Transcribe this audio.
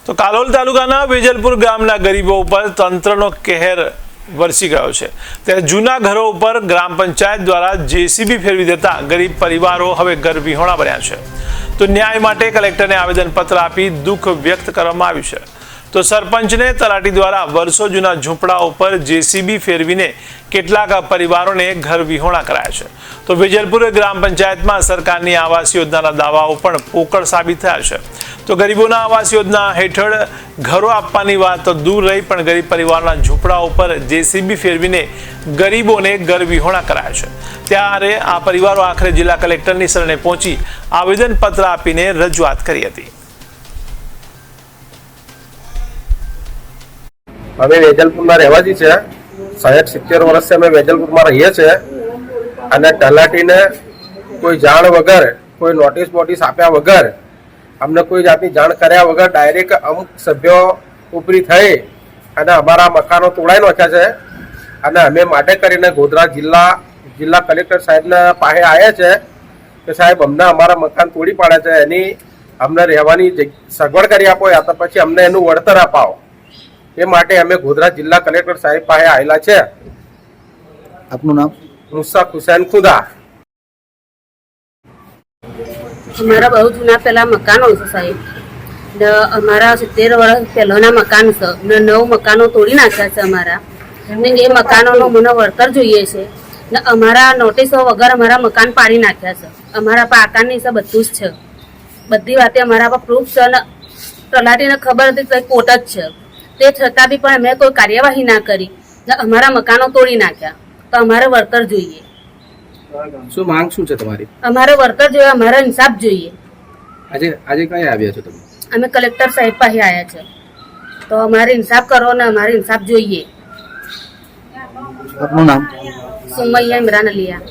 તો કાલોલ તાલુકાના વેજલપુર ગામના ગરીબો ઉપર તંત્રનો કહેર વરસી ગયો છે। ત્યારે જૂના ઘરો ઉપર ગ્રામ પંચાયત દ્વારા જેસીબી ફેરવી દેતા ગરીબ પરિવારો હવે ઘર વિહોણા બન્યા છે। તો ન્યાય માટે કલેક્ટરને આવેદનપત્ર આપી દુઃખ વ્યક્ત કરવામાં આવ્યું છે। તો સરપંચને તલાટી દ્વારા વર્ષો જૂના ઝૂંપડા ઉપર જેસીબી ફેરવીને કેટલાક પરિવારોને ઘર વિહોણા કરાયા છે। તો વેજલપુર ગ્રામ પંચાયતમાં સરકારની આવાસ યોજનાના દાવાઓ પણ પોકળ સાબિત થયા છે। તો ગરીબોના આવાસ યોજના હેઠળ ઘરો આપવાની વાત તો દૂર રહી, પણ ગરીબ પરિવારના ઝૂંપડા ઉપર જેસીબી ફેરવીને ગરીબોને ઘર વિહોણા કરાયા છે। ત્યારે આ પરિવારો આખરે જિલ્લા કલેક્ટરની શરણે પહોંચી આવેદનપત્ર આપીને રજૂઆત કરી હતી। અમે વેજલપુરમાં રહેવાથી છે। 60-70 વર્ષથી અમે વેજલપુરમાં રહીએ છીએ અને તલાટીને કોઈ જાણ વગર, કોઈ નોટિસ આપ્યા વગર, અમને કોઈ જાતની જાણ કર્યા વગર ડાયરેક્ટ અમુક સભ્યો ઉપરી થઈ અને અમારા મકાનો તોડાઈ નાખ્યા છે। અને અમે માટે કરીને ગોધરા જિલ્લા કલેક્ટર સાહેબના પાસે આવ્યા છે કે સાહેબ અમને અમારા મકાન તોડી પાડ્યા છે, એની અમને રહેવાની સગવડ કરી આપો, યા તો પછી અમને એનું વળતર અપાવો। એ માટે અમે ગોધરા જિલ્લા કલેક્ટર સાહેબ પાસે આવેલા છે। આપનું નામ? મુસ્ताक हुसैन खुदा। અમારા બહુ જૂના પેલા મકાનો છે સાહેબ, અમારા 70 વર્ષ પહેલાના મકાન છે ને 9 મકાનો તોડી નાખ્યા છે અમારા, ને એ મકાનોનો મને વળતર જોઈએ છે ને અમારા નોટિસો વગર અમારા મકાન પાડી નાખ્યા છે। અમારા પાકાની છે, બધું જ છે, બધી વાતે અમારા પર પ્રૂફ છે ને તલાટીને ખબર હતી કે કોર્ટ જ છે, તે છતાં બી પણ અમે કોઈ કાર્યવાહી ના કરી ને અમારા મકાનો તોડી નાખ્યા। તો અમારે વળતર જોઈએ। શું માંગ શું છે તમારી? અમારે વળતર જોઈએ, અમારે ઇન્સાફ જોઈએ। આજે કઈ આવ્યા છો તમે? અમે કલેક્ટર સાહેબ પાસે આવ્યા છે, તો અમારે ઇન્સાફ કરો ને અમારે ઇન્સાફ જોઈએ। આપનું નામ? સુમૈયા ઇમરાન અલિયા।